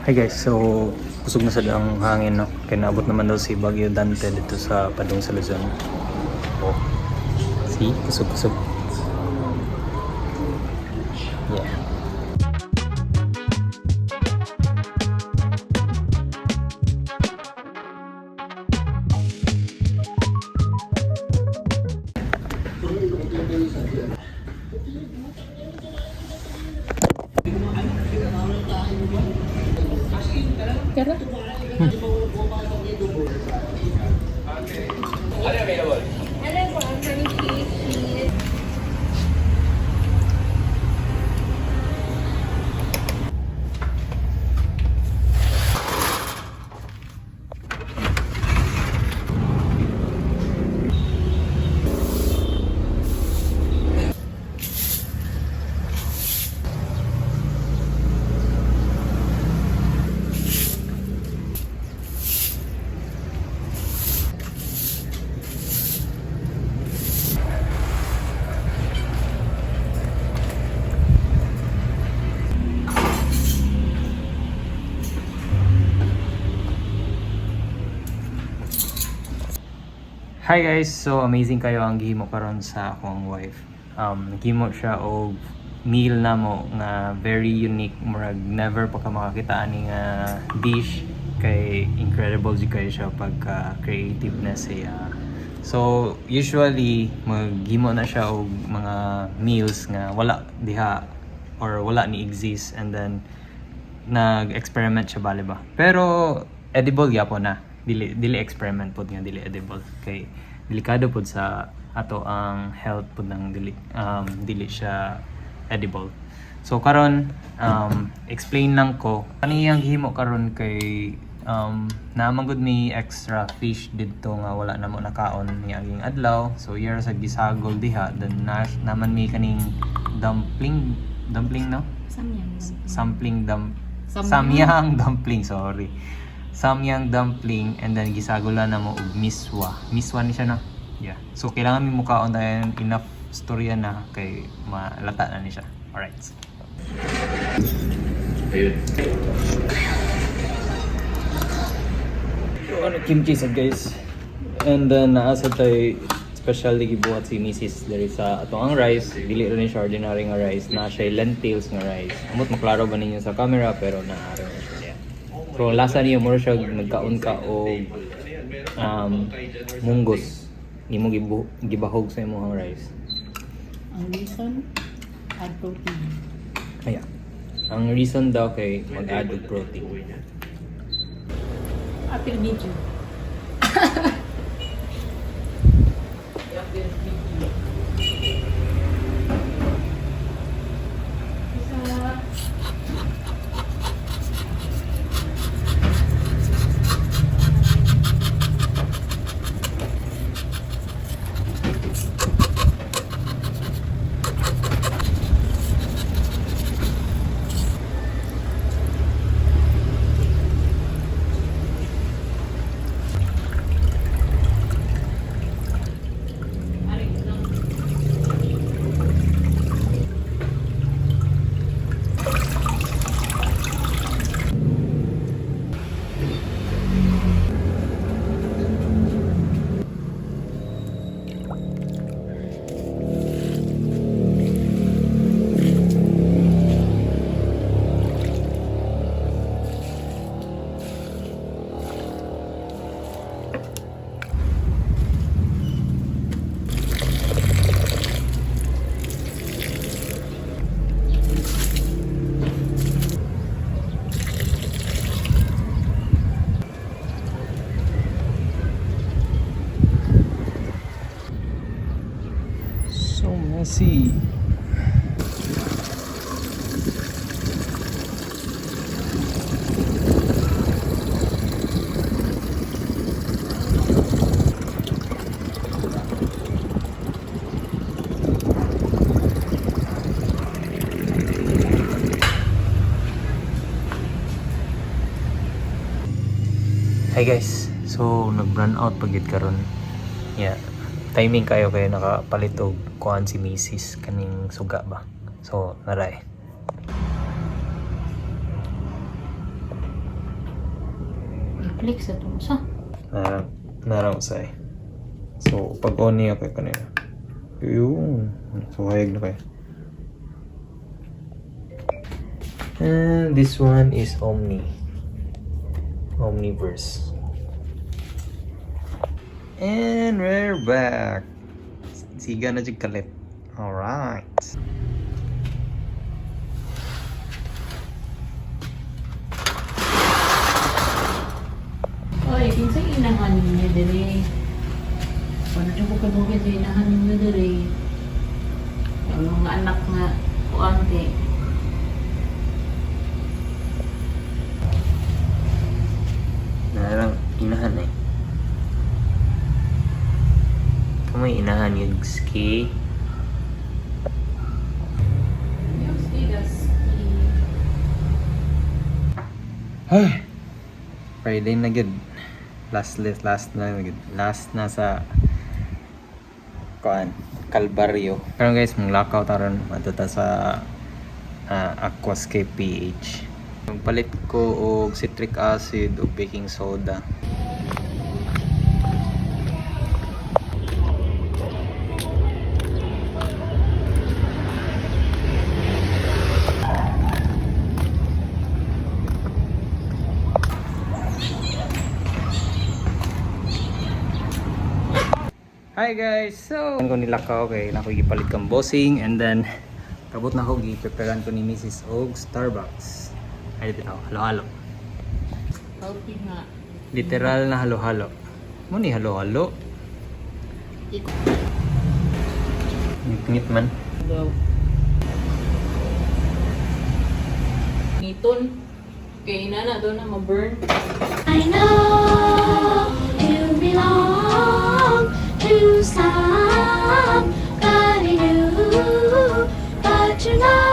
Hi guys, so kusog na sa ang hangin, no? Kaya naabot naman daw si Bagyo Dante dito sa Padong sa Luzon. Oh, see? Kusog-kusog. Yeah. Tara. Hello po, ang honey cheese. Hi guys, so amazing kayo ang gihimo karon sa akong wife. Gihimo siya og meal namo nga very unique, murag never pa ka makakita ani nga dish, kay incredible jud kayo siya pagka creativeness siya. So usually maghimo na siya og mga meals nga wala diha or wala ni exist, and then nag-experiment siya bali ba. Pero edible gyapon na. Dili experiment pod nga dili edible, kay delikado pod sa ato ang health pod nang dili siya edible. So karon explain lang ko kaniyang gihimo karon, kay naman gud mi extra fish didto nga wala na mo nakaon niaging adlaw. So here sa gisagol diha, then naman mi kaning dumpling no, samyang dumpling, sorry, samyang dumpling, and then gisagula na mo og miswa ni siya na. Yeah, so kailangan mi mukaon tayo enough storya na kay malata na ni siya. Alright, ayun. So ano, kimchi sad guys, and then naasa tayo special gibuhat si Mrs. Dari sa atong ang rice. Dili rin siya ordinary nga rice, na siya lentils nga rice. Amot maklaro ba ninyo sa camera, pero naaro na siya. So lasa niyo mo siya nagkaon ka o munggos. Nimo gibahog sa imong rice. Ang reason, add protein. Kaya ang reason daw kay mag-add og protein. Apil video. So messy. Hi guys, so nag-run out pagit karon. Yeah, timing kayo nakapalit og kuan si Mrs. kaning suga ba. So naray. Flex ito mo sa. Naraw say. So, pag on niya kay kanina. Yung. So, hayag na kayo. And this one is Omniverse. And we're back. Siga na jud kalit. Alright. Oy, kinsa inahan niyo dire? Ano yung bukid-bukid sa inahan niyo dire? Ang mga anak nga kuante. Narang inahan eh. Kamay inahan yung ski. Yung skidas. Ay! Friday na gid. Last na gid. Last na sa kuan Calvario. Pero guys, mong lakaw taron matata sa Aquascape PH. Yung palit ko og citric acid ug baking soda. Hi guys! So, ko nilakaw kay na ko gipalit kang bossing and then kabot na ko gipreparean ko ni Mrs. Og Starbucks. Ay dito halo-halo. Healthy nga. Literal na halo-halo. Mo ni halo-halo. Ngit man. Daw. Ngiton. Kay ina na doon na ma-burn. I know you belong to somebody new, but you're not.